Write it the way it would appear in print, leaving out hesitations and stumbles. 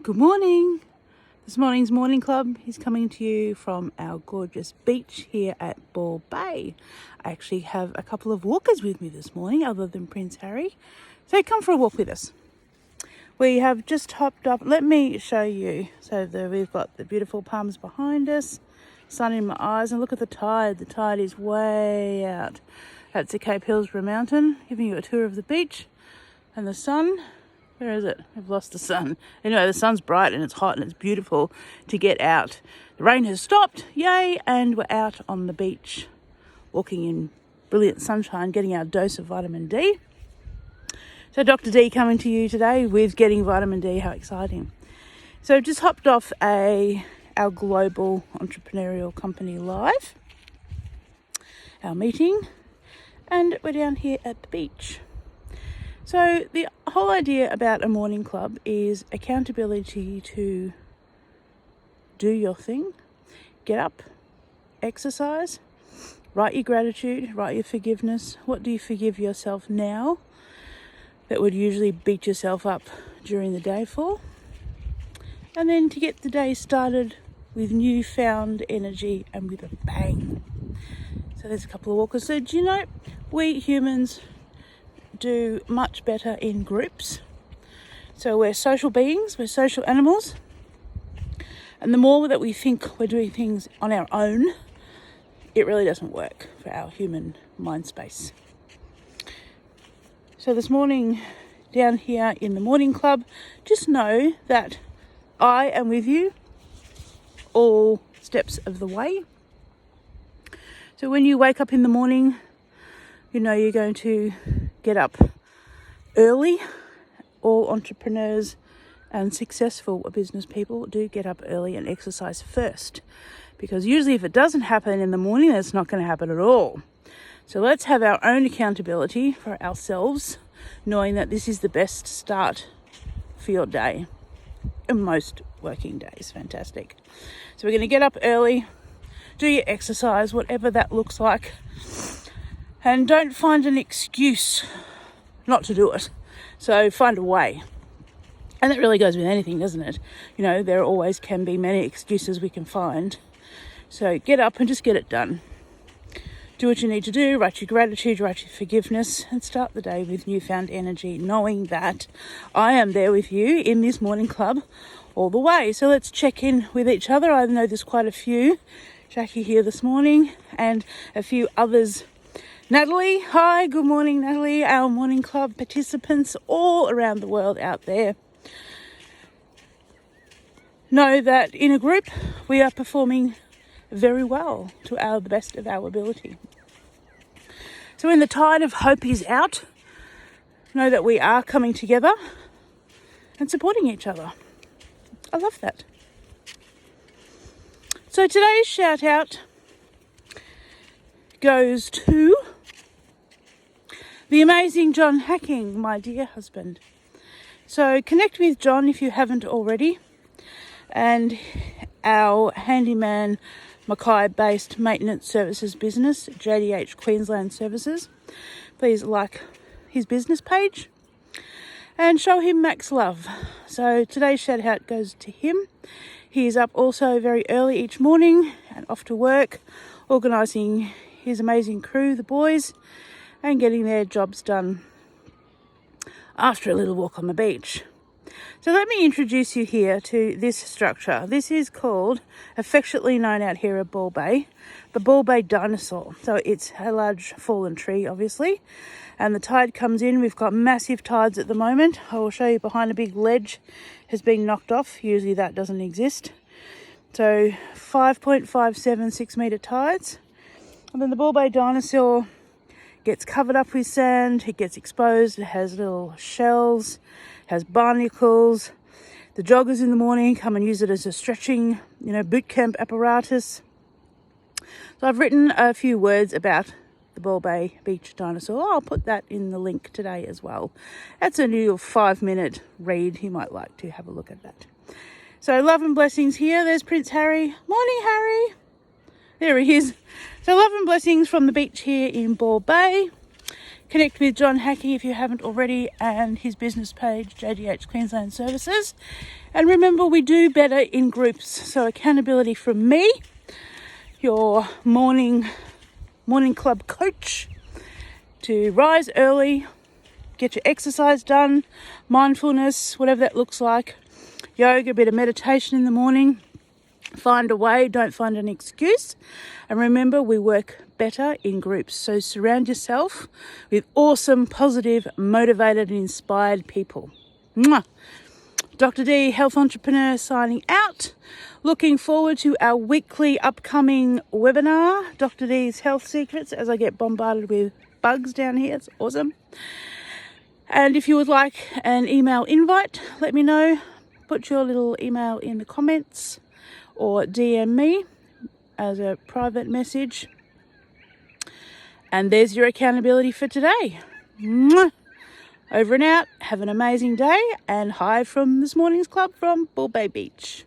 Good morning. This morning's morning club is coming to you from our gorgeous beach here at Ball Bay. I actually have a couple of walkers with me this morning other than Prince Harry. So come for a walk with us. We have just hopped up. Let me show you. So we've got the beautiful palms behind us, sun in my eyes, and look at the tide. The tide is way out. That's the Cape Hillsborough Mountain, giving you a tour of the beach. And the sun, where is it? I've lost the sun. Anyway, the sun's bright and it's hot and it's beautiful to get out. The rain has stopped, yay, and we're out on the beach, walking in brilliant sunshine, getting our dose of vitamin D. So Dr. D coming to you today with getting vitamin D. How exciting. So just hopped off our global entrepreneurial company live, our meeting, and we're down here at the beach. So the whole idea about a morning club is accountability to do your thing, get up, exercise, write your gratitude, write your forgiveness. What do you forgive yourself now that would usually beat yourself up during the day for? And then to get the day started with newfound energy and with a bang. So there's a couple of walkers. So do you know, we humans do much better in groups. So we're social beings, we're social animals. And the more that we think we're doing things on our own, it really doesn't work for our human mind space. So this morning, down here in the morning club, just know that I am with you all steps of the way. So when you wake up in the morning, you know you're going to get up early. All entrepreneurs and successful business people do get up early and exercise first, because usually if it doesn't happen in the morning, it's not going to happen at all. So let's have our own accountability for ourselves, knowing that this is the best start for your day and most working days. Fantastic. So we're going to get up early, do your exercise, whatever that looks like. And don't find an excuse not to do it. So find a way. And that really goes with anything, doesn't it? You know, there always can be many excuses we can find. So get up and just get it done. Do what you need to do, write your gratitude, write your forgiveness, and start the day with newfound energy, knowing that I am there with you in this morning club all the way. So let's check in with each other. I know there's quite a few. Jackie here this morning and a few others. Natalie, hi, good morning, Natalie, our morning club participants all around the world out there. Know that in a group, we are performing very well to the best of our ability. So when the tide of hope is out, know that we are coming together and supporting each other. I love that. So today's shout out goes to the amazing John Hacking, my dear husband. So connect with John if you haven't already. And our Handyman Mackay-based maintenance services business, JDH QLD Services. Please like his business page and show him max love. So today's shout out goes to him. He is up also very early each morning and off to work, organising his amazing crew, the boys, and getting their jobs done after a little walk on the beach. So let me introduce you here to this structure. This is called, affectionately known out here at Ball Bay, the Ball Bay Dinosaur. So it's a large fallen tree, obviously, and the tide comes in. We've got massive tides at the moment. I will show you behind a big ledge has been knocked off. Usually that doesn't exist. So 5.57 6-metre tides. And then the Ball Bay Dinosaur gets covered up with sand, it gets exposed, it has little shells, has barnacles. The joggers in the morning come and use it as a stretching, boot camp apparatus. So I've written a few words about the Ball Bay Beach Dinosaur. I'll put that in the link today as well. That's a new 5-minute read. You might like to have a look at that. So love and blessings here. There's Prince Harry. Morning, Harry. There he is. So love and blessings from the beach here in Ball Bay. Connect with John Hackey if you haven't already, and his business page, JDH QLD Services. And remember, we do better in groups. So accountability from me, your morning club coach, to rise early, get your exercise done, mindfulness, whatever that looks like, yoga, a bit of meditation in the morning. Find a way, don't find an excuse. And remember, we work better in groups. So surround yourself with awesome, positive, motivated, and inspired people. Mwah! Dr. D, Health Entrepreneur, signing out. Looking forward to our weekly upcoming webinar, Dr. D's Health Secrets, as I get bombarded with bugs down here. It's awesome. And if you would like an email invite, let me know. Put your little email in the comments or DM me as a private message. And there's your accountability for today. Mwah! Over and out. Have an amazing day. And hi from this morning's club from Bull Bay Beach.